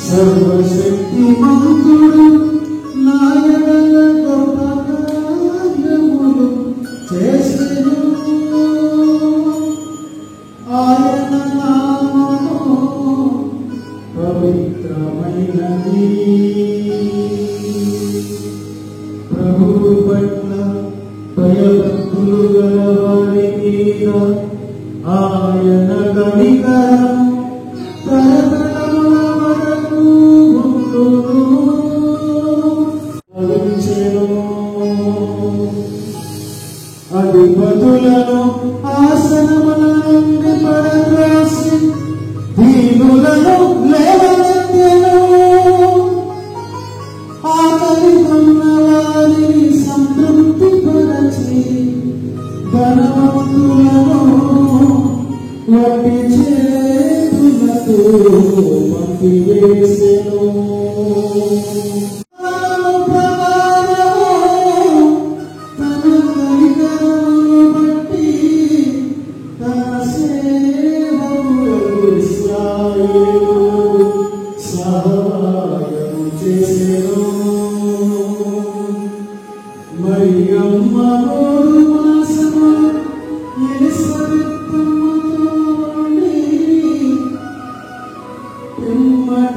సర్వశక్తిమంతుడు నాయన గొప్ప కార్యములు చేసెను. ఆయన నామము పవిత్రమైనది. ప్రభువు పట్ల భయభక్తులు గలవారి మీద ఆయన కనికరం తరతరముల వరకు ఉండును. అధిపతులను ఆసనముల నుండి పడద్రోసి దీనులను లేవనెత్తెను. ఆకలిగొన్న వారిని సంతృప్తి పరచి ధనవంతులను వట్టి చేతులతో పంపివేసెను. మరియమ్మ 3 మాసములు ఎలిసబెత్తమ్మతో ఉండి పిమ్మట